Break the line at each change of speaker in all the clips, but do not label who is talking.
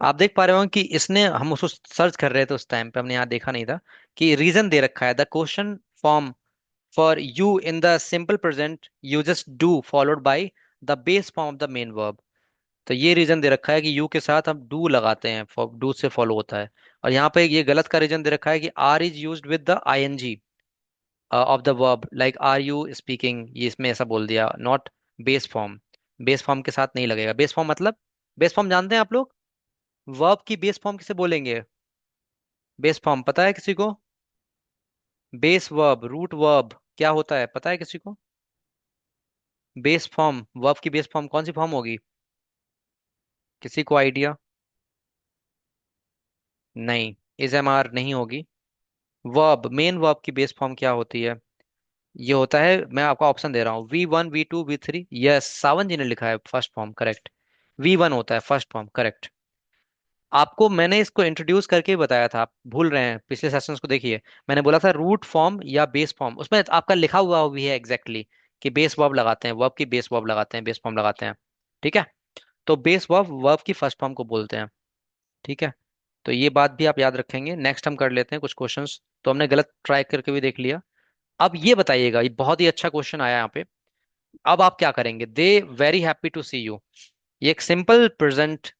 आप देख पा रहे हो कि इसने, हम उसको सर्च कर रहे थे उस टाइम पे, हमने यहाँ देखा नहीं था कि रीजन दे रखा है, the question form for you in the simple present you just do followed by the base form of the main verb. तो ये रीजन दे रखा है कि यू के साथ हम डू लगाते हैं, डू से फॉलो होता है। और यहाँ पे ये गलत का रीजन दे रखा है कि are is used with the ING of the verb, like are you speaking, ये इसमें ऐसा बोल दिया, not base form. Base form के साथ नहीं लगेगा। बेस फॉर्म मतलब, बेस फॉर्म जानते हैं आप लोग? वर्ब की बेस फॉर्म किसे बोलेंगे? बेस फॉर्म पता है किसी को? बेस वर्ब, रूट वर्ब क्या होता है पता है किसी को? बेस फॉर्म, वर्ब की बेस फॉर्म कौन सी फॉर्म होगी? किसी को आइडिया? नहीं, इज एम आर नहीं होगी। वर्ब, मेन वर्ब की बेस फॉर्म क्या होती है? ये होता है, मैं आपको ऑप्शन दे रहा हूँ, V1 V2 V3। यस, सावन जी ने लिखा है फर्स्ट फॉर्म, करेक्ट। V1 होता है फर्स्ट फॉर्म, करेक्ट। आपको मैंने इसको इंट्रोड्यूस करके ही बताया था, आप भूल रहे हैं, पिछले सेशंस को देखिए। मैंने बोला था रूट फॉर्म या बेस फॉर्म, उसमें आपका लिखा हुआ भी है एग्जैक्टली कि बेस वर्ब लगाते हैं, वर्ब की बेस वर्ब लगाते हैं, बेस फॉर्म लगाते हैं। ठीक है। तो बेस वर्ब वर्ब की फर्स्ट फॉर्म को बोलते हैं। ठीक है। तो ये बात भी आप याद रखेंगे। नेक्स्ट हम कर लेते हैं कुछ क्वेश्चंस। तो हमने गलत ट्राई करके भी देख लिया। अब ये बताइएगा, ये बहुत ही अच्छा क्वेश्चन आया यहाँ पे। अब आप क्या करेंगे? They very happy to see you, ये एक सिंपल प्रेजेंट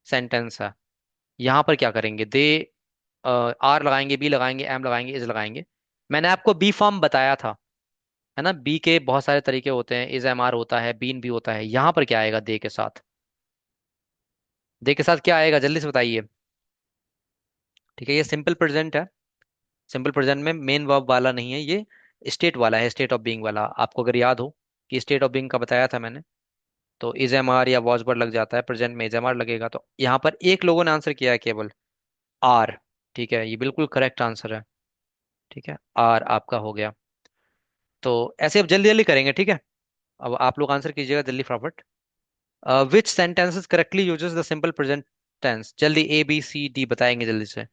सेंटेंस है। यहाँ पर क्या करेंगे? दे, आर लगाएंगे, बी लगाएंगे, एम लगाएंगे, इज लगाएंगे। मैंने आपको बी फॉर्म बताया था, है ना? बी के बहुत सारे तरीके होते हैं, इज एम आर होता है, बीन भी होता है। यहाँ पर क्या आएगा दे के साथ? दे के साथ क्या आएगा जल्दी से बताइए। ठीक है, ये सिंपल प्रेजेंट है। सिंपल प्रेजेंट में मेन वर्ब वाला नहीं है ये, स्टेट वाला है, स्टेट ऑफ बीइंग वाला। आपको अगर याद हो कि स्टेट ऑफ बीइंग का बताया था मैंने, तो इज एम आर या वॉज वर्ड लग जाता है, प्रेजेंट में इज एम आर लगेगा। तो यहाँ पर एक लोगों ने आंसर किया है केवल, आर। ठीक है, ये बिल्कुल करेक्ट आंसर है। ठीक है, आर आपका हो गया। तो ऐसे अब जल्दी जल्दी करेंगे, ठीक है? अब आप लोग आंसर कीजिएगा जल्दी फटाफट। Which sentences correctly uses the simple present tense? जल्दी A B C D बताएंगे जल्दी से।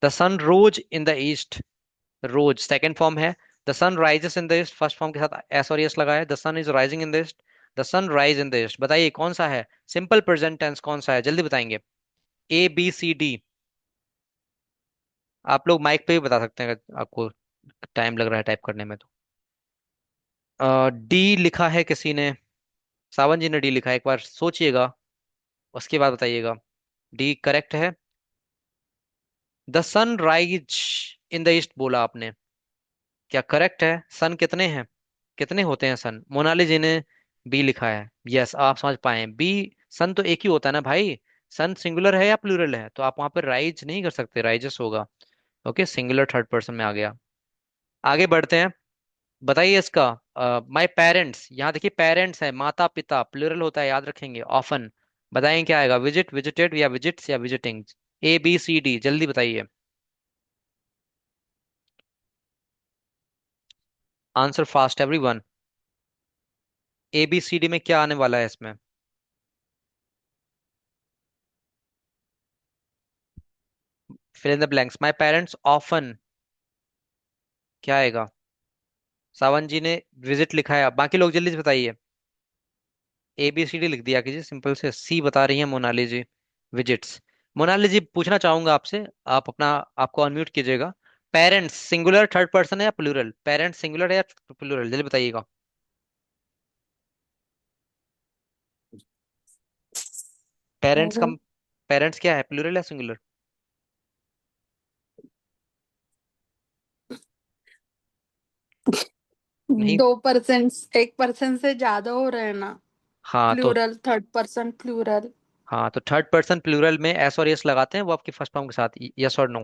The sun rose in the east, rose second form है। The sun rises in the east, first form के साथ एस और यस लगाए, the sun is rising in the east, the sun rise in the east. बताइए कौन सा है simple present tense, कौन सा है? जल्दी बताएंगे। A B C D। आप लोग माइक पे भी बता सकते हैं अगर आपको टाइम लग रहा है टाइप करने में तो। डी लिखा है किसी ने, सावन जी ने डी लिखा है, एक बार सोचिएगा, उसके बाद बताइएगा। डी करेक्ट है। The sun rise in the east बोला आपने, क्या करेक्ट है? सन कितने हैं, कितने होते हैं सन? मोनाली जी ने बी लिखा है। यस, आप समझ पाए बी। सन तो एक ही होता है ना भाई। सन सिंगुलर है या प्लूरल है? तो आप वहां पर राइज नहीं कर सकते, राइजस होगा। ओके, सिंगुलर थर्ड पर्सन में आ गया। आगे बढ़ते हैं। बताइए इसका। माय पेरेंट्स, यहाँ देखिए पेरेंट्स है, माता पिता, प्लूरल होता है, याद रखेंगे ऑफन। बताएं क्या आएगा? विजिट, विजिटेड, या विजिट्स, या visiting? A B C D जल्दी बताइए। Answer fast everyone. A B C D में क्या आने वाला है इसमें? Fill in the blanks. My parents often, क्या आएगा? सावन जी ने विजिट लिखा है, बाकी लोग जल्दी से बताइए। A B C D लिख दिया कीजिए सिंपल से। सी बता रही है मोनाली जी, विजिट्स। मोनाली जी पूछना चाहूंगा आपसे, आप अपना, आपको अनम्यूट कीजिएगा। पेरेंट्स सिंगुलर थर्ड पर्सन है या प्लूरल? पेरेंट्स सिंगुलर है या प्लूरल, जल्दी बताइएगा। पेरेंट्स का, पेरेंट्स क्या है, प्लूरल या सिंगुलर? नहीं।
2%, 1% से ज्यादा हो रहे हैं ना।
हाँ तो,
प्लूरल, थर्ड पर्सन प्लूरल।
हाँ तो थर्ड पर्सन प्लूरल में एस और यस लगाते हैं वो आपकी फर्स्ट फॉर्म के साथ, यस और नो?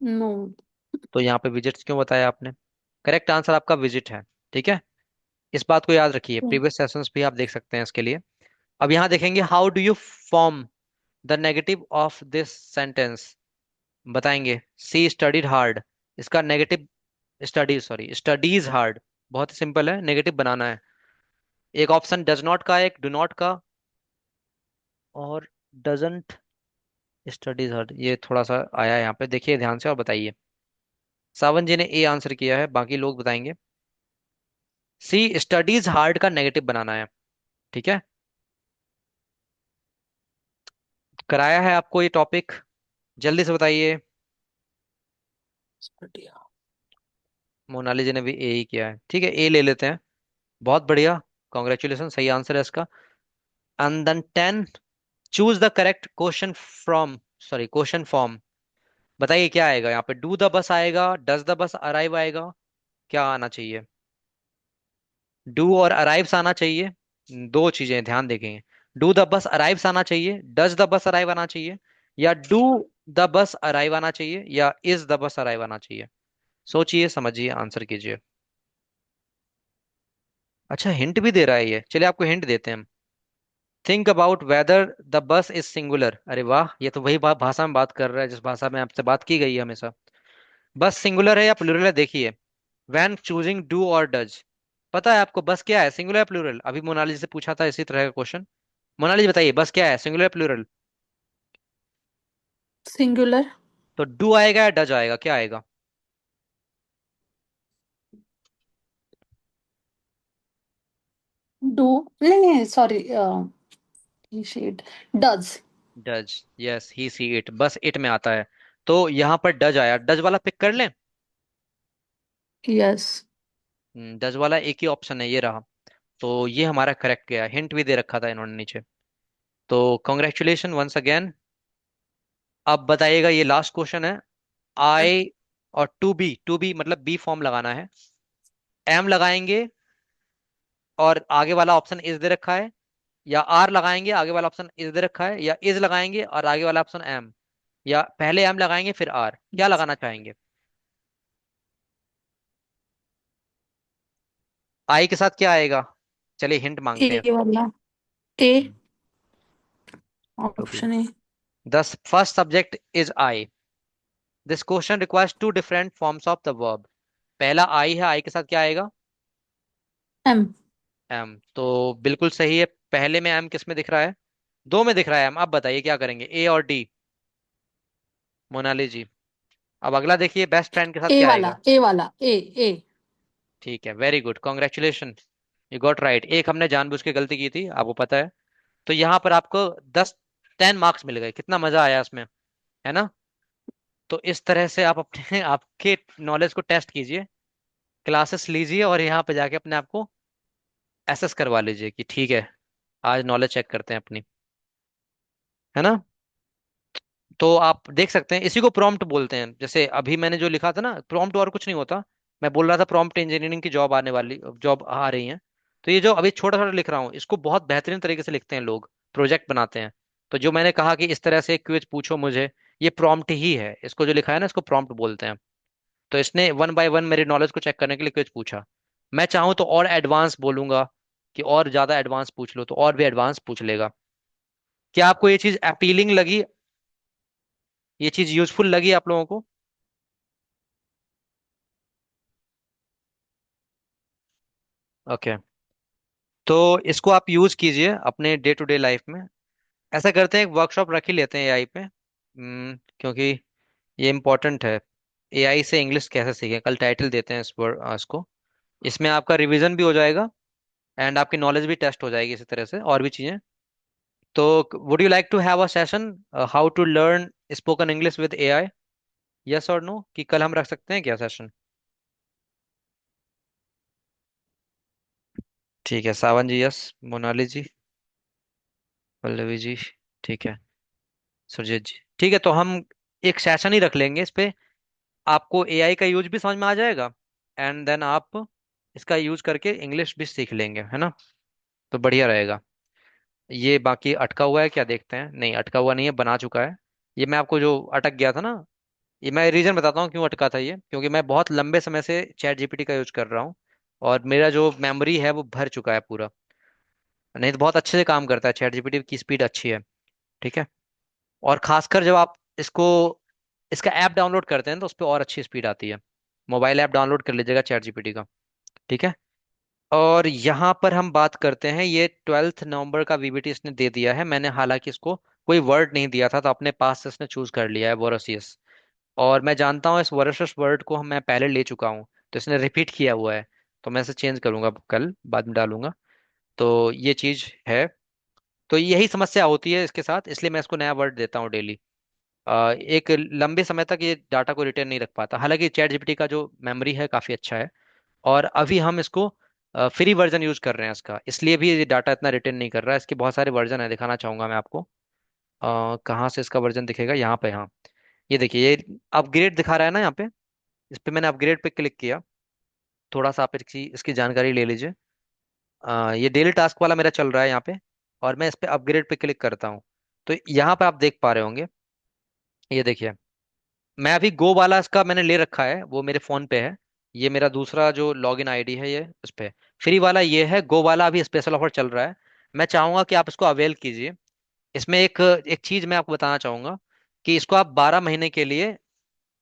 नो।
तो यहाँ पे विजिट्स क्यों बताया आपने? करेक्ट आंसर आपका विजिट है। ठीक है, इस बात को याद रखिए, प्रीवियस सेशंस भी आप देख सकते हैं इसके लिए। अब यहाँ देखेंगे, how do you form the negative of this sentence? बताएंगे। सी स्टडीड हार्ड, इसका negative, studies, sorry studies hard. बहुत ही सिंपल है, नेगेटिव बनाना है। एक ऑप्शन डज नॉट का है, एक डू नॉट का, और डजंट स्टडीज हार्ड, ये थोड़ा सा आया है यहाँ पे, देखिए ध्यान से और बताइए। सावन जी ने ए आंसर किया है, बाकी लोग बताएंगे। सी स्टडीज हार्ड का नेगेटिव बनाना है। ठीक है, कराया है आपको ये टॉपिक? जल्दी से बताइए।
बढ़िया।
मोनालिजा ने भी ए ही किया है, ठीक है, ए ले लेते हैं। बहुत बढ़िया। कॉन्ग्रेचुलेशन, सही आंसर है इसका। And then 10, choose the correct question from, sorry question form. बताइए क्या आएगा यहाँ पे, डू द बस आएगा, डज द बस अराइव आएगा, क्या आना चाहिए? डू और अराइव्स आना चाहिए। दो चीजें ध्यान देखेंगे। डू द बस अराइव्स आना चाहिए, डज द बस अराइव आना चाहिए, या डू द बस अराइव आना चाहिए, या इज द बस अराइव आना चाहिए। सोचिए समझिए आंसर कीजिए। अच्छा हिंट भी दे रहा है ये, चलिए आपको हिंट देते हैं हम। Think about whether the bus is singular. अरे वाह, ये तो वही भाषा में बात कर रहा है जिस भाषा में आपसे बात की गई है हमेशा। बस सिंगुलर है या प्लूरल है, देखिए। व्हेन चूजिंग डू और डज, पता है आपको बस क्या है, सिंगुलर या प्लूरल? अभी मोनालिसा से पूछा था इसी तरह का क्वेश्चन। मोनालिसा बताइए बस क्या है, सिंगुलर या प्लूरल?
सिंगुलर।
तो डू आएगा या डज आएगा, क्या आएगा?
डू, नहीं नहीं sorry, shed, does.
Does, yes, he see it, बस इट में आता है। तो यहाँ पर डज आया, डज वाला पिक कर लें।
यस।
डज वाला एक ही ऑप्शन है, ये रहा। तो ये हमारा करेक्ट गया, हिंट भी दे रखा था इन्होंने नीचे। तो कॉन्ग्रेचुलेशन वंस अगेन। अब बताइएगा, ये लास्ट क्वेश्चन है। आई और टू बी मतलब बी फॉर्म लगाना है। एम लगाएंगे और आगे वाला ऑप्शन इज दे रखा है, या आर लगाएंगे आगे वाला ऑप्शन इज दे रखा है, या इज लगाएंगे और आगे वाला ऑप्शन एम, या पहले एम लगाएंगे फिर आर, क्या लगाना चाहेंगे? आई के साथ क्या आएगा? चलिए हिंट मांगते हैं।
ए वाला, A,
to B,
option A.
The first subject is I. This question requires two different forms of the verb. पहला आई है, आई के साथ क्या आएगा?
एम।
एम, तो बिल्कुल सही है। पहले में एम किस में दिख रहा है? दो में दिख रहा है एम। अब बताइए क्या करेंगे, ए और डी? मोनाली जी, अब अगला देखिए, बेस्ट फ्रेंड के साथ
ए
क्या
वाला,
आएगा?
ए वाला, ए।
ठीक है, very good, congratulation, you got right. एक हमने जानबूझ के गलती की थी, आपको पता है। तो यहाँ पर आपको 10 मार्क्स मिल गए, कितना मजा आया इसमें, है ना? तो इस तरह से आप अपने आपके नॉलेज को टेस्ट कीजिए, क्लासेस लीजिए, और यहाँ पे जाके अपने आप को एसेस करवा लीजिए कि ठीक है, आज नॉलेज चेक करते हैं अपनी, है ना? तो आप देख सकते हैं, इसी को प्रॉम्प्ट बोलते हैं। जैसे अभी मैंने जो लिखा था ना, प्रॉम्प्ट और कुछ नहीं होता। मैं बोल रहा था प्रॉम्प्ट इंजीनियरिंग की जॉब आने वाली, जॉब आ रही है। तो ये जो अभी छोटा छोटा लिख रहा हूँ, इसको बहुत बेहतरीन तरीके से लिखते हैं लोग, प्रोजेक्ट बनाते हैं। तो जो मैंने कहा कि इस तरह से क्विज पूछो मुझे, ये प्रॉम्प्ट ही है, इसको जो लिखा है ना, इसको प्रॉम्प्ट बोलते हैं। तो इसने वन बाय वन मेरी नॉलेज को चेक करने के लिए क्विज पूछा। मैं चाहूँ तो और एडवांस बोलूंगा, कि और ज्यादा एडवांस पूछ लो, तो और भी एडवांस पूछ लेगा। क्या आपको ये चीज अपीलिंग लगी, ये चीज यूजफुल लगी आप लोगों को? ओके, तो इसको आप यूज कीजिए अपने डे टू डे लाइफ में। ऐसा करते हैं, एक वर्कशॉप रख ही लेते हैं एआई पे, क्योंकि ये इम्पोर्टेंट है। एआई से इंग्लिश कैसे सीखें, कल टाइटल देते हैं इसको। इसमें आपका रिवीजन भी हो जाएगा, एंड आपकी नॉलेज भी टेस्ट हो जाएगी, इसी तरह से और भी चीजें। तो would you like to have a session, how to learn spoken English with AI? Yes और नो, कि कल हम रख सकते हैं क्या सेशन? ठीक है, सावन जी यस, मोनाली जी, पल्लवी जी, ठीक है, सुरजीत जी, ठीक है। तो हम एक सेशन ही रख लेंगे इस पे, आपको एआई का यूज भी समझ में आ जाएगा, एंड देन आप इसका यूज करके इंग्लिश भी सीख लेंगे, है ना? तो बढ़िया रहेगा। ये बाकी अटका हुआ है क्या, देखते हैं। नहीं अटका हुआ नहीं है, बना चुका है। ये मैं आपको जो अटक गया था ना, ये मैं रीजन बताता हूँ क्यों अटका था ये, क्योंकि मैं बहुत लंबे समय से चैट जीपीटी का यूज कर रहा हूँ, और मेरा जो मेमोरी है वो भर चुका है पूरा। नहीं तो बहुत अच्छे से काम करता है, चैट जीपीटी की स्पीड अच्छी है, ठीक है। और खासकर जब आप इसको, इसका ऐप डाउनलोड करते हैं तो उस पर और अच्छी स्पीड आती है। मोबाइल ऐप डाउनलोड कर लीजिएगा चैट जीपीटी का, ठीक है। और यहाँ पर हम बात करते हैं, ये 12 नवंबर का वीबीटी इसने दे दिया है। मैंने हालांकि इसको कोई वर्ड नहीं दिया था, तो अपने पास से इसने चूज कर लिया है वोरोसियस। और मैं जानता हूँ इस वोरोसियस वर्ड को हम मैं पहले ले चुका हूँ, तो इसने रिपीट किया हुआ है। तो मैं इसे चेंज करूंगा, कल बाद में डालूंगा। तो ये चीज है। तो यही समस्या होती है इसके साथ, इसलिए मैं इसको नया वर्ड देता हूँ डेली। एक लंबे समय तक ये डाटा को रिटेन नहीं रख पाता। हालांकि चैट जीपीटी का जो मेमोरी है काफी अच्छा है, और अभी हम इसको फ्री वर्जन यूज कर रहे हैं इसका, इसलिए भी ये डाटा इतना रिटेन नहीं कर रहा है। इसके बहुत सारे वर्जन है, दिखाना चाहूंगा मैं आपको। कहाँ से इसका वर्जन दिखेगा, यहाँ पे, हाँ। ये देखिए, ये अपग्रेड दिखा रहा है ना यहाँ पे। इस पे मैंने अपग्रेड पे क्लिक किया। थोड़ा सा आप इसकी इसकी जानकारी ले लीजिए। ये डेली टास्क वाला मेरा चल रहा है यहाँ पे, और मैं इस पे अपग्रेड पे क्लिक करता हूँ। तो यहाँ पे आप देख पा रहे होंगे, ये देखिए, मैं अभी गो वाला इसका मैंने ले रखा है, वो मेरे फोन पे है। ये मेरा दूसरा जो लॉगिन आईडी है ये उस पे। फ्री वाला ये है, गो वाला अभी स्पेशल ऑफर चल रहा है। मैं चाहूंगा कि आप इसको अवेल कीजिए। इसमें एक एक चीज मैं आपको बताना चाहूंगा, कि इसको आप 12 महीने के लिए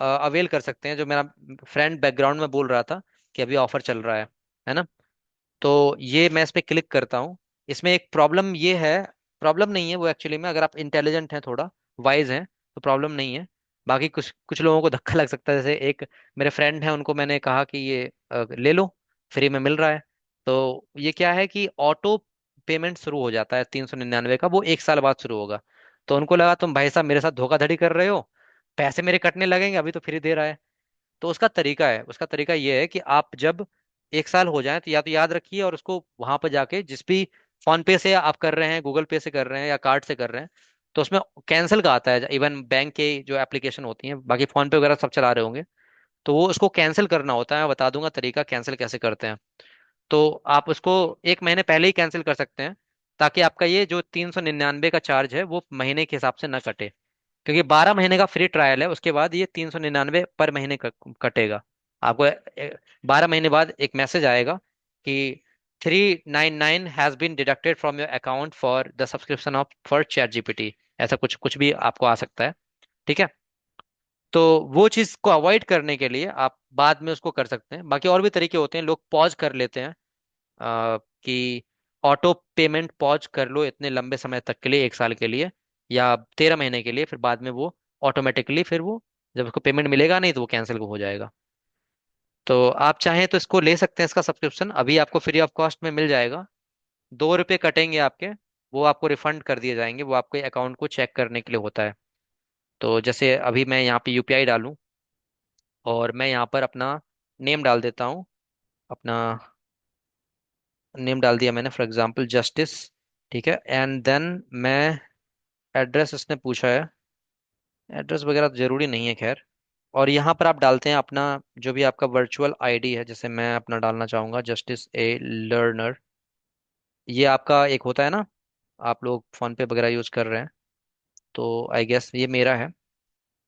अवेल कर सकते हैं। जो मेरा फ्रेंड बैकग्राउंड में बोल रहा था कि अभी ऑफर चल रहा है ना। तो ये मैं इस पे क्लिक करता हूँ। इसमें एक प्रॉब्लम ये है, प्रॉब्लम नहीं है वो एक्चुअली में, अगर आप इंटेलिजेंट हैं, थोड़ा वाइज हैं, तो प्रॉब्लम नहीं है। बाकी कुछ कुछ लोगों को धक्का लग सकता है, जैसे एक मेरे फ्रेंड हैं, उनको मैंने कहा कि ये ले लो, फ्री में मिल रहा है। तो ये क्या है कि ऑटो पेमेंट शुरू हो जाता है 399 का, वो 1 साल बाद शुरू होगा। तो उनको लगा तुम भाई साहब मेरे साथ धोखाधड़ी कर रहे हो, पैसे मेरे कटने लगेंगे, अभी तो फ्री दे रहा है। तो उसका तरीका ये है कि आप जब 1 साल हो जाए, तो या तो याद रखिए, और उसको वहां पर जाके, जिस भी फोन पे से आप कर रहे हैं, गूगल पे से कर रहे हैं, या कार्ड से कर रहे हैं, तो उसमें कैंसिल का आता है। इवन बैंक के जो एप्लीकेशन होती हैं, बाकी फोन पे वगैरह सब चला रहे होंगे, तो वो उसको कैंसिल करना होता है। मैं बता दूंगा तरीका कैंसिल कैसे करते हैं। तो आप उसको 1 महीने पहले ही कैंसिल कर सकते हैं, ताकि आपका ये जो 399 का चार्ज है वो महीने के हिसाब से ना कटे। क्योंकि 12 महीने का फ्री ट्रायल है, उसके बाद ये 399 पर महीने कटेगा। आपको 12 महीने बाद एक मैसेज आएगा कि 399 has been deducted from your account for the subscription of for ChatGPT. ऐसा कुछ कुछ भी आपको आ सकता है। ठीक है। तो वो चीज को अवॉइड करने के लिए आप बाद में उसको कर सकते हैं। बाकी और भी तरीके होते हैं, लोग पॉज कर लेते हैं, कि ऑटो पेमेंट पॉज कर लो इतने लंबे समय तक के लिए, 1 साल के लिए या 13 महीने के लिए, फिर बाद में वो ऑटोमेटिकली, फिर वो जब उसको पेमेंट मिलेगा नहीं तो वो कैंसिल हो जाएगा। तो आप चाहें तो इसको ले सकते हैं, इसका सब्सक्रिप्शन अभी आपको फ्री ऑफ कॉस्ट में मिल जाएगा। 2 रुपये कटेंगे आपके, वो आपको रिफंड कर दिए जाएंगे, वो आपके अकाउंट को चेक करने के लिए होता है। तो जैसे अभी मैं यहाँ पे यूपीआई डालूं, और मैं यहाँ पर अपना नेम डाल देता हूँ। अपना नेम डाल दिया मैंने, फॉर एग्जांपल जस्टिस। ठीक है, एंड देन मैं, एड्रेस इसने पूछा है, एड्रेस वगैरह तो जरूरी नहीं है खैर। और यहाँ पर आप डालते हैं अपना जो भी आपका वर्चुअल आईडी है, जैसे मैं अपना डालना चाहूंगा जस्टिस ए लर्नर। ये आपका एक होता है ना, आप लोग फोन पे वगैरह यूज कर रहे हैं, तो आई गेस ये मेरा है।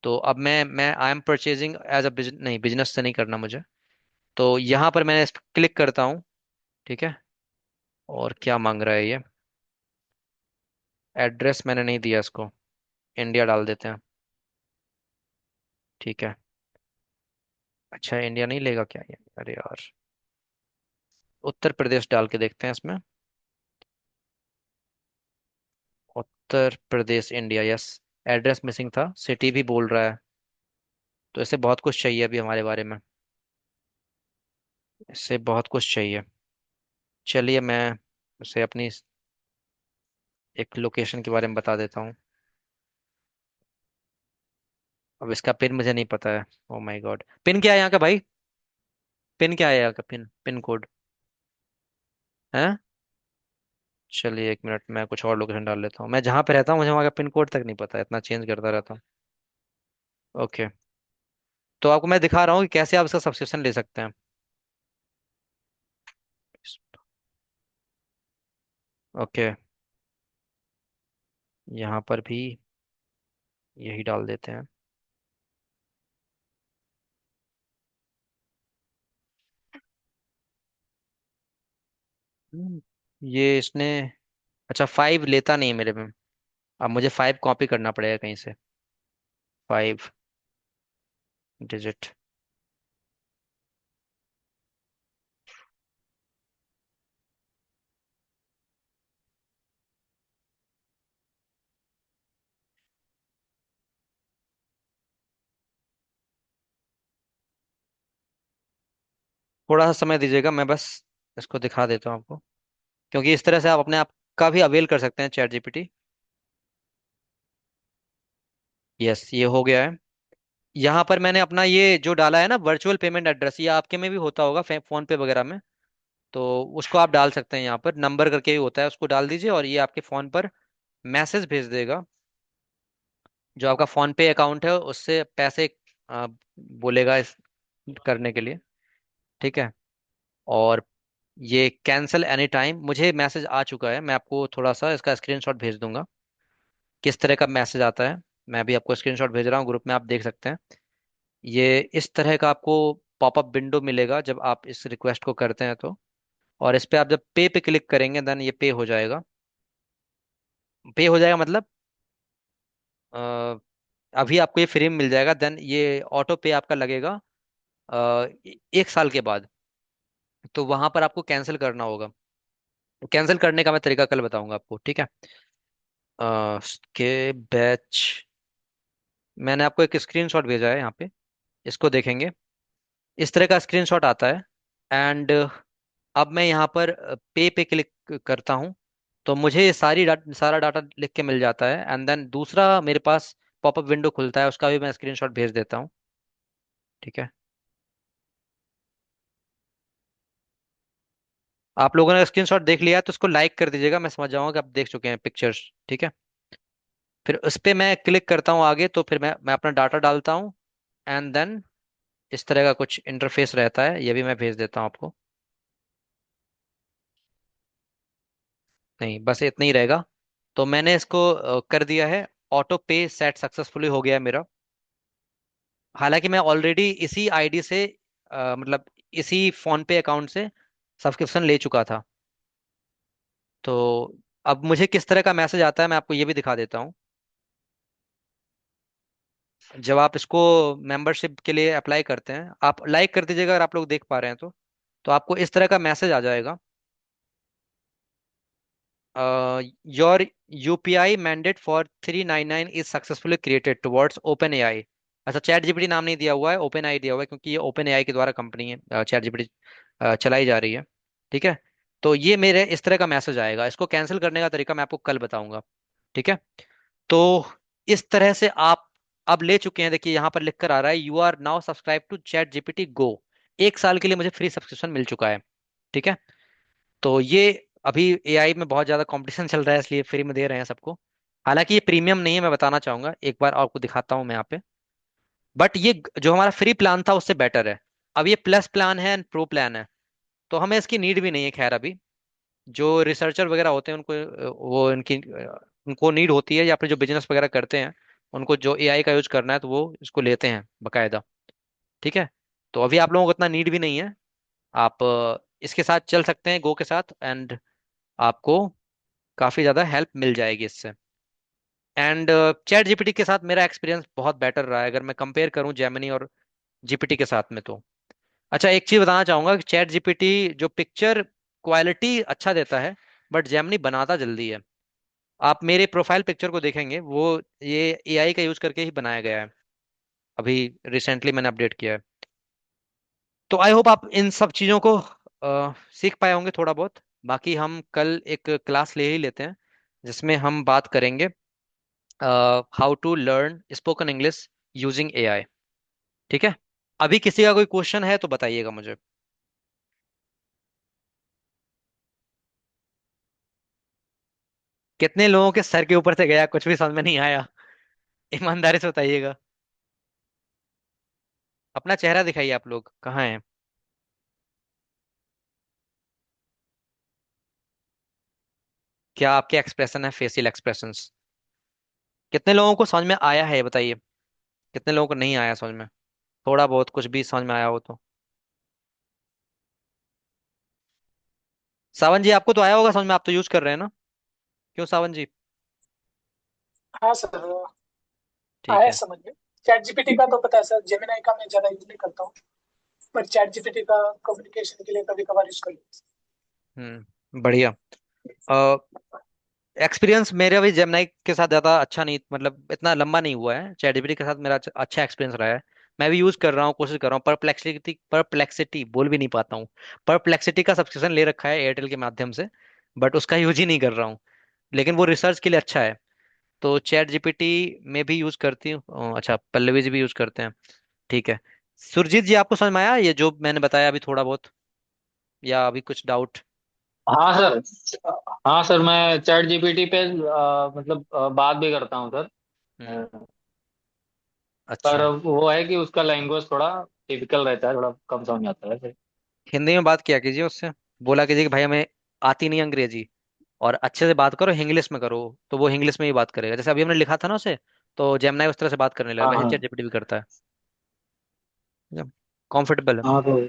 तो अब मैं I am purchasing as a business, नहीं बिजनेस से नहीं करना मुझे। तो यहाँ पर मैं इस पर क्लिक करता हूँ। ठीक है। और क्या मांग रहा है ये, एड्रेस मैंने नहीं दिया इसको, इंडिया डाल देते हैं। ठीक है। अच्छा, इंडिया नहीं लेगा क्या ये, अरे यार, उत्तर प्रदेश डाल के देखते हैं इसमें। Uttar Pradesh India, yes. Address missing था, सिटी भी बोल रहा है। तो इससे बहुत कुछ चाहिए अभी हमारे बारे में, इससे बहुत कुछ चाहिए। चलिए मैं उसे अपनी एक लोकेशन के बारे में बता देता हूँ। अब इसका पिन मुझे नहीं पता है। ओ माय गॉड, पिन क्या है यहाँ का भाई, पिन क्या है यहाँ का, पिन पिन कोड है। चलिए 1 मिनट, मैं कुछ और लोकेशन डाल लेता हूँ। मैं जहाँ पे रहता हूँ मुझे वहाँ का पिन कोड तक नहीं पता है, इतना चेंज करता रहता हूँ। ओके। तो आपको मैं दिखा रहा हूँ कि कैसे आप इसका सब्सक्रिप्शन ले सकते हैं। ओके, यहाँ पर भी यही डाल देते हैं। हम्म, ये इसने, अच्छा 5 लेता नहीं है मेरे में। अब मुझे 5 कॉपी करना पड़ेगा कहीं से, 5 डिजिट। थोड़ा सा समय दीजिएगा, मैं बस इसको दिखा देता हूँ आपको, क्योंकि इस तरह से आप अपने आप इसका भी अवेल कर सकते हैं, चैट जीपीटी। यस, ये हो गया है। यहाँ पर मैंने अपना ये जो डाला है ना वर्चुअल पेमेंट एड्रेस, ये आपके में भी होता होगा फोन पे वगैरह में। तो उसको आप डाल सकते हैं, यहाँ पर नंबर करके ही होता है, उसको डाल दीजिए और ये आपके फोन पर मैसेज भेज देगा। जो आपका फोन पे अकाउंट है उससे पैसे आ, बोलेगा इस करने के लिए। ठीक है। और ये कैंसिल एनी टाइम, मुझे मैसेज आ चुका है, मैं आपको थोड़ा सा इसका स्क्रीनशॉट भेज दूंगा किस तरह का मैसेज आता है। मैं भी आपको स्क्रीनशॉट भेज रहा हूँ, ग्रुप में आप देख सकते हैं। ये इस तरह का आपको पॉपअप विंडो मिलेगा जब आप इस रिक्वेस्ट को करते हैं तो। और इस पे आप जब पे क्लिक करेंगे देन ये पे हो जाएगा। पे हो जाएगा मतलब अ, अभी आपको ये फ्री में मिल जाएगा, देन ये ऑटो पे आपका लगेगा 1 साल के बाद। तो वहां पर आपको कैंसिल करना होगा। कैंसिल करने का मैं तरीका कल बताऊंगा आपको, ठीक है। के बैच, मैंने आपको एक स्क्रीनशॉट भेजा है यहाँ पे, इसको देखेंगे। इस तरह का स्क्रीनशॉट आता है। एंड अब मैं यहाँ पर पे क्लिक करता हूँ, तो मुझे ये सारा डाटा लिख के मिल जाता है। एंड देन दूसरा मेरे पास पॉपअप विंडो खुलता है, उसका भी मैं स्क्रीनशॉट भेज देता हूँ। ठीक है। आप लोगों ने स्क्रीनशॉट देख लिया है तो उसको लाइक कर दीजिएगा, मैं समझ जाऊंगा कि आप देख चुके हैं पिक्चर्स। ठीक है। फिर उस पे मैं क्लिक करता हूँ आगे, तो फिर मैं अपना डाटा डालता हूँ। एंड देन इस तरह का कुछ इंटरफेस रहता है, ये भी मैं भेज देता हूँ आपको। नहीं, बस इतना ही रहेगा। तो मैंने इसको कर दिया है। ऑटो पे सेट सक्सेसफुली हो गया है मेरा। हालांकि मैं ऑलरेडी इसी आईडी से मतलब इसी फोन पे अकाउंट से सब्सक्रिप्शन ले चुका था। तो अब मुझे किस तरह का मैसेज आता है मैं आपको ये भी दिखा देता हूँ। जब आप इसको मेंबरशिप के लिए अप्लाई करते हैं, आप लाइक कर दीजिएगा अगर आप लोग देख पा रहे हैं तो आपको इस तरह का मैसेज आ जाएगा। Your UPI mandate for 399 is successfully created towards open AI. अच्छा, चैट जीपीटी नाम नहीं दिया हुआ है, ओपन एआई दिया हुआ है, क्योंकि ये ओपन एआई के द्वारा कंपनी है चैट जीपीटी चलाई जा रही है। ठीक है। तो ये मेरे इस तरह का मैसेज आएगा, इसको कैंसिल करने का तरीका मैं आपको कल बताऊंगा। ठीक है। तो इस तरह से आप अब ले चुके हैं। देखिए यहाँ पर लिख कर आ रहा है, you are now subscribe to ChatGPT Go. 1 साल के लिए मुझे फ्री सब्सक्रिप्शन मिल चुका है। ठीक है। तो ये अभी एआई में बहुत ज्यादा कंपटीशन चल रहा है, इसलिए फ्री में दे रहे हैं सबको। हालांकि ये प्रीमियम नहीं है, मैं बताना चाहूंगा, एक बार आपको दिखाता हूं मैं यहाँ पे। बट ये जो हमारा फ्री प्लान था उससे बेटर है। अब ये प्लस प्लान है एंड प्रो प्लान है, तो हमें इसकी नीड भी नहीं है खैर अभी। जो रिसर्चर वगैरह होते हैं उनको वो इनकी उनको नीड होती है, या फिर जो बिजनेस वगैरह करते हैं उनको जो एआई का यूज करना है तो वो इसको लेते हैं बकायदा। ठीक है। तो अभी आप लोगों को उतना नीड भी नहीं है। आप इसके साथ चल सकते हैं, गो के साथ, एंड आपको काफी ज्यादा हेल्प मिल जाएगी इससे। एंड चैट जीपीटी के साथ मेरा एक्सपीरियंस बहुत बेटर रहा है अगर मैं कंपेयर करूं जेमिनी और जीपीटी के साथ में तो। अच्छा, एक चीज बताना चाहूंगा कि चैट जीपीटी जो पिक्चर क्वालिटी अच्छा देता है, बट जेमिनी बनाता जल्दी है। आप मेरे प्रोफाइल पिक्चर को देखेंगे, वो ये एआई का यूज करके ही बनाया गया है। अभी रिसेंटली मैंने अपडेट किया है। तो आई होप आप इन सब चीज़ों को सीख पाए होंगे थोड़ा बहुत। बाकी हम कल एक क्लास ले ही लेते हैं जिसमें हम बात करेंगे how to learn spoken English using AI. ठीक है। अभी किसी का कोई क्वेश्चन है तो बताइएगा मुझे। कितने लोगों के सर के ऊपर से गया, कुछ भी समझ में नहीं आया? ईमानदारी से बताइएगा। अपना चेहरा दिखाइए, आप लोग कहाँ हैं? क्या आपके एक्सप्रेशन है, फेशियल एक्सप्रेशंस? कितने लोगों को समझ में आया है ये बताइए। कितने लोगों को नहीं आया समझ में? थोड़ा बहुत कुछ भी समझ में आया हो तो। सावन जी, आपको तो आया होगा समझ में, आप तो यूज कर रहे हैं ना? क्यों सावन जी?
हाँ सर,
ठीक
आया
है।
समझ में। चैट जीपीटी का तो पता है सर, जेमिनाई का मैं ज्यादा यूज नहीं करता हूँ, पर चैट जीपीटी का कम्युनिकेशन के लिए कभी कभार यूज कर लेता
बढ़िया। एक्सपीरियंस मेरा भी जेमिनाई के साथ ज्यादा अच्छा नहीं, मतलब इतना लंबा नहीं हुआ है। चैट जीपीटी के साथ मेरा अच्छा एक्सपीरियंस रहा है। मैं भी यूज कर रहा हूँ, कोशिश कर रहा हूँ। परप्लेक्सिटी बोल भी नहीं पाता हूँ। परप्लेक्सिटी का सब्सक्रिप्शन ले रखा है एयरटेल के माध्यम से, बट उसका यूज ही नहीं कर रहा हूँ। लेकिन वो रिसर्च के लिए अच्छा है। तो चैट जीपीटी में भी यूज करती हूँ। अच्छा, पल्लवी जी भी यूज करते हैं। ठीक है। सुरजीत जी, आपको समझ में आया ये जो मैंने बताया अभी थोड़ा बहुत, या अभी कुछ डाउट?
हाँ सर। हाँ सर, मैं चैट जीपीटी पे मतलब बात भी करता हूँ सर।
हम्म।
पर
अच्छा।
वो है कि उसका लैंग्वेज थोड़ा टिपिकल रहता है, थोड़ा कम समझ आता है सर।
हिंदी में बात किया कीजिए उससे, बोला कीजिए कि भाई हमें आती नहीं अंग्रेजी, और अच्छे से बात करो, इंग्लिश में करो, तो वो इंग्लिश में ही बात करेगा। जैसे अभी हमने लिखा था ना उसे, तो जेमिनाई उस तरह से बात करने लगा,
हाँ
वैसे
हाँ।
चैट जीपीटी भी करता है। कंफर्टेबल है।
हाँ तो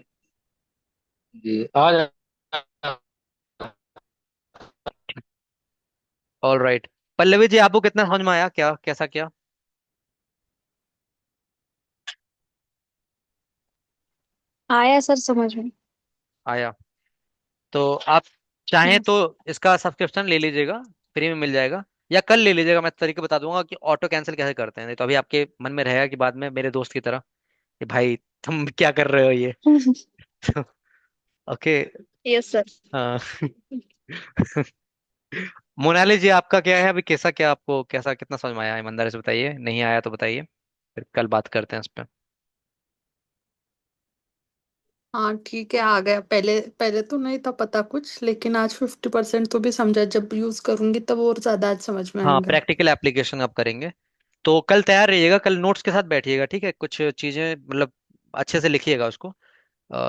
जी आ जा।
All right. पल्लवी जी, आपको कितना समझ में आया, क्या कैसा क्या
आया सर समझ में।
आया? तो आप चाहें तो
यस।
इसका सब्सक्रिप्शन ले लीजिएगा, फ्री में मिल जाएगा। या कल ले लीजिएगा, मैं तरीके बता दूंगा कि ऑटो कैंसिल कैसे करते हैं। नहीं तो अभी आपके मन में रहेगा कि बाद में मेरे दोस्त की तरह कि भाई तुम क्या कर रहे हो ये। ओके।
Yes sir.
हाँ। मोनाली जी, आपका क्या है अभी, कैसा क्या आपको, कैसा कितना समझ में आया, ईमानदारी से बताइए, नहीं आया तो बताइए, फिर कल बात करते हैं इस पे।
हाँ ठीक है, आ गया। पहले पहले तो नहीं था पता कुछ, लेकिन आज 50% तो भी समझा। जब यूज करूंगी तब और ज्यादा आज समझ में
हाँ,
आएगा।
प्रैक्टिकल एप्लीकेशन आप करेंगे। तो कल तैयार रहिएगा, कल नोट्स के साथ बैठिएगा, ठीक है? कुछ चीजें मतलब अच्छे से लिखिएगा उसको।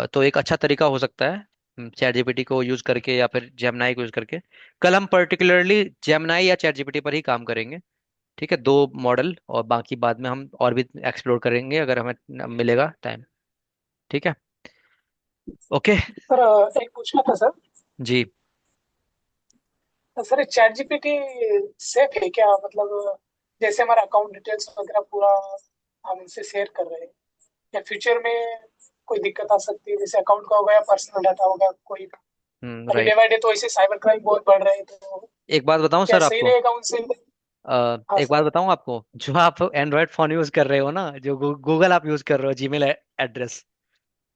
तो एक अच्छा तरीका हो सकता है चैट जीपीटी को यूज करके या फिर जेमिनाई को यूज करके। कल हम पर्टिकुलरली जेमिनाई या चैट जीपीटी पर ही काम करेंगे। ठीक है, दो मॉडल, और बाकी बाद में हम और भी एक्सप्लोर करेंगे अगर हमें मिलेगा टाइम। ठीक है। ओके।
सर एक पूछना था सर।
जी।
सर चैट जीपीटी सेफ है क्या, मतलब जैसे हमारा अकाउंट डिटेल्स वगैरह पूरा हम इनसे शेयर कर रहे हैं, या फ्यूचर में कोई दिक्कत आ सकती है, जैसे अकाउंट का होगा या पर्सनल डाटा होगा कोई। अभी डे
राइट।
बाय डे तो ऐसे साइबर क्राइम बहुत बढ़ रहे हैं, तो
एक बात बताऊं
क्या
सर
सही
आपको,
रहेगा उनसे? हाँ
एक
सर।
बात बताऊं आपको, जो आप एंड्रॉयड फोन यूज कर रहे हो ना, जो गूगल आप यूज कर रहे हो, जीमेल एड्रेस,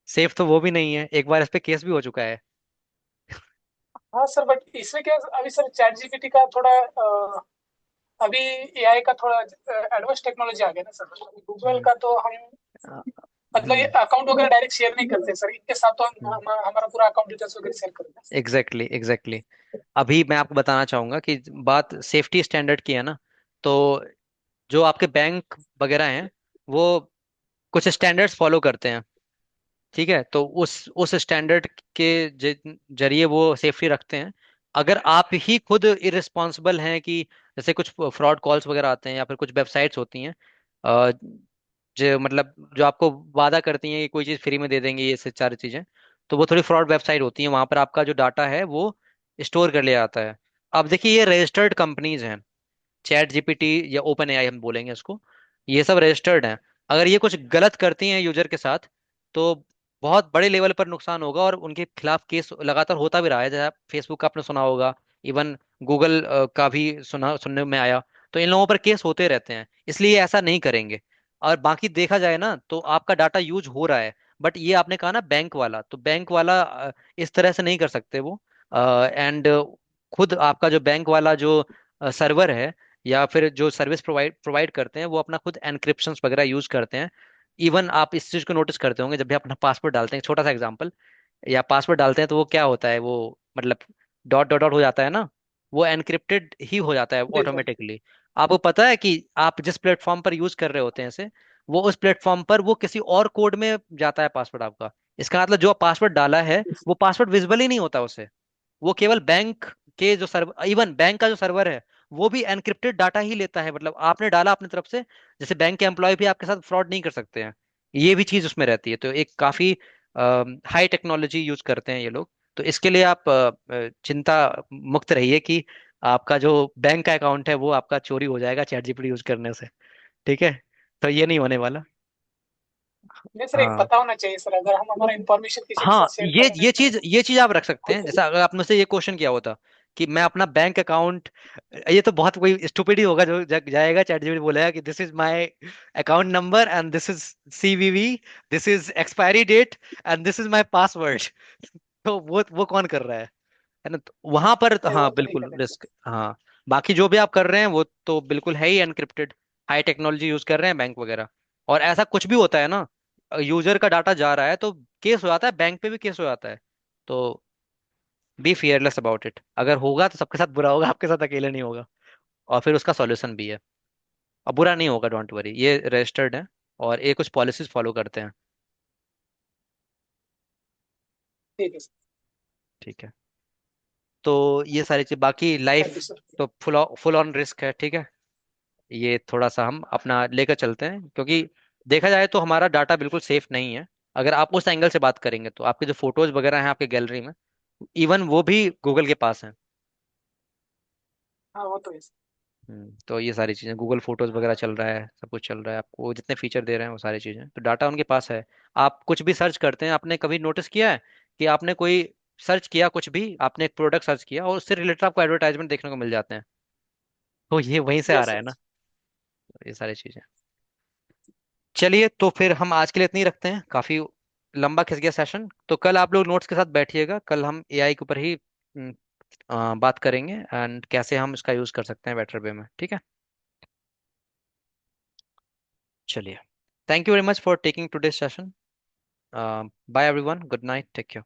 सेफ तो वो भी नहीं है। एक बार इस पे केस भी हो चुका है।
हाँ सर, बट इसमें क्या, अभी सर चैट जीपीटी का थोड़ा अभी एआई का थोड़ा एडवांस टेक्नोलॉजी आ गया ना सर। गूगल
हम्म।
का तो हम मतलब ये
हम्म।
अकाउंट वगैरह डायरेक्ट शेयर नहीं करते सर, इनके साथ तो हमारा पूरा अकाउंट डिटेल्स वगैरह शेयर करते हैं।
Exactly exactly. अभी मैं आपको बताना चाहूंगा कि बात सेफ्टी स्टैंडर्ड की है ना, तो जो आपके बैंक वगैरह हैं, वो कुछ स्टैंडर्ड्स फॉलो करते हैं। ठीक है, तो उस स्टैंडर्ड के जरिए वो सेफ्टी रखते हैं। अगर आप ही खुद इरिस्पॉन्सिबल हैं कि जैसे कुछ फ्रॉड कॉल्स वगैरह आते हैं, या फिर कुछ वेबसाइट्स होती हैं जो मतलब जो आपको वादा करती हैं कि कोई चीज़ फ्री में दे देंगे, ये से सारी चीज़ें, तो वो थोड़ी फ्रॉड वेबसाइट होती हैं। वहां पर आपका जो डाटा है वो स्टोर कर लिया जाता है। अब देखिए, ये रजिस्टर्ड कंपनीज हैं, चैट जीपीटी या ओपन एआई हम बोलेंगे इसको, ये सब रजिस्टर्ड हैं। अगर ये कुछ गलत करती हैं यूजर के साथ, तो बहुत बड़े लेवल पर नुकसान होगा, और उनके खिलाफ केस लगातार होता भी रहा है। जैसे फेसबुक का आपने सुना होगा, इवन गूगल का भी सुनने में आया। तो इन लोगों पर केस होते रहते हैं, इसलिए ऐसा नहीं करेंगे। और बाकी देखा जाए ना, तो आपका डाटा यूज हो रहा है, बट ये आपने कहा ना बैंक वाला, तो बैंक वाला इस तरह से नहीं कर सकते वो। एंड खुद आपका जो बैंक वाला जो सर्वर है, या फिर जो सर्विस प्रोवाइड प्रोवाइड करते हैं, वो अपना खुद एनक्रिप्शन वगैरह यूज करते हैं। इवन आप इस चीज को नोटिस करते होंगे, जब भी आप अपना पासवर्ड डालते हैं, छोटा सा एग्जांपल, या पासवर्ड डालते हैं, तो वो क्या होता है, वो मतलब डॉट डॉट डॉट हो जाता है ना, वो एनक्रिप्टेड ही हो जाता है
जी सर।
ऑटोमेटिकली। आपको पता है कि आप जिस प्लेटफॉर्म पर यूज कर रहे होते हैं इसे, वो उस प्लेटफॉर्म पर वो किसी और कोड में जाता है पासवर्ड आपका। इसका मतलब जो पासवर्ड डाला है, वो पासवर्ड विजिबल ही नहीं होता उसे। वो केवल बैंक के जो सर्वर, इवन बैंक का जो सर्वर है, वो भी एनक्रिप्टेड डाटा ही लेता है। मतलब आपने डाला अपनी तरफ से, जैसे बैंक के एम्प्लॉय भी आपके साथ फ्रॉड नहीं कर सकते हैं। ये भी चीज उसमें रहती है। तो एक काफी हाई टेक्नोलॉजी यूज करते हैं ये लोग। तो इसके लिए आप चिंता मुक्त रहिए कि आपका जो बैंक का अकाउंट है वो आपका चोरी हो जाएगा चैट जीपीटी यूज करने से। ठीक है, तो ये नहीं होने वाला।
नहीं सर, एक
हाँ।
पता होना चाहिए सर, अगर हम हमारा इंफॉर्मेशन किसी के
हाँ,
साथ शेयर करेंगे तो
ये चीज आप रख सकते
खुद।
हैं। जैसा अगर आपने से ये क्वेश्चन किया होता कि मैं अपना बैंक अकाउंट, ये तो बहुत कोई स्टूपिड ही होगा जो जाएगा चैट जीपीटी बोलेगा कि this is my account number and this is CVV, this is expiry date and this is my password. तो वो कौन कर रहा है ना? तो वहां पर तो
नहीं,
हाँ,
वो तो नहीं
बिल्कुल
करेंगे
रिस्क,
सर।
हाँ। बाकी जो भी आप कर रहे हैं वो तो बिल्कुल है ही एनक्रिप्टेड, हाई टेक्नोलॉजी यूज कर रहे हैं बैंक वगैरह। और ऐसा कुछ भी होता है ना, यूजर का डाटा जा रहा है तो केस हो जाता है, बैंक पे भी केस हो जाता है। तो बी फियरलेस अबाउट इट, अगर होगा तो सबके साथ बुरा होगा, आपके साथ अकेले नहीं होगा। और फिर उसका सॉल्यूशन भी है। अब बुरा नहीं होगा, डोंट वरी, ये रजिस्टर्ड है और ये कुछ पॉलिसीज फॉलो करते हैं।
ठीक है सर।
ठीक है। तो ये सारी चीज, बाकी
थैंक
लाइफ
यू सर।
तो फुल फुल ऑन रिस्क है, ठीक है। ये थोड़ा सा हम अपना लेकर चलते हैं, क्योंकि देखा जाए तो हमारा डाटा बिल्कुल सेफ नहीं है। अगर आप उस एंगल से बात करेंगे तो आपके जो फोटोज वगैरह हैं आपके गैलरी में, इवन वो भी गूगल के पास हैं।
हाँ वो तो है सर।
तो ये सारी चीजें, गूगल फोटोज वगैरह चल रहा है, सब कुछ चल रहा है, आपको जितने फीचर दे रहे हैं वो सारी चीजें, तो डाटा उनके पास है। आप कुछ भी सर्च करते हैं, आपने कभी नोटिस किया है कि आपने कोई सर्च किया, कुछ भी आपने एक प्रोडक्ट सर्च किया और उससे रिलेटेड आपको एडवर्टाइजमेंट देखने को मिल जाते हैं, तो ये वहीं से आ
यस
रहा है
सर।
ना। तो ये सारी चीजें। चलिए, तो फिर हम आज के लिए इतना ही रखते हैं, काफी लंबा खिंच गया सेशन। तो कल आप लोग नोट्स के साथ बैठिएगा, कल हम एआई के ऊपर ही बात करेंगे एंड कैसे हम इसका यूज कर सकते हैं बेटर वे में, ठीक है। चलिए, thank you very much for taking today session. Bye everyone, good night, take care.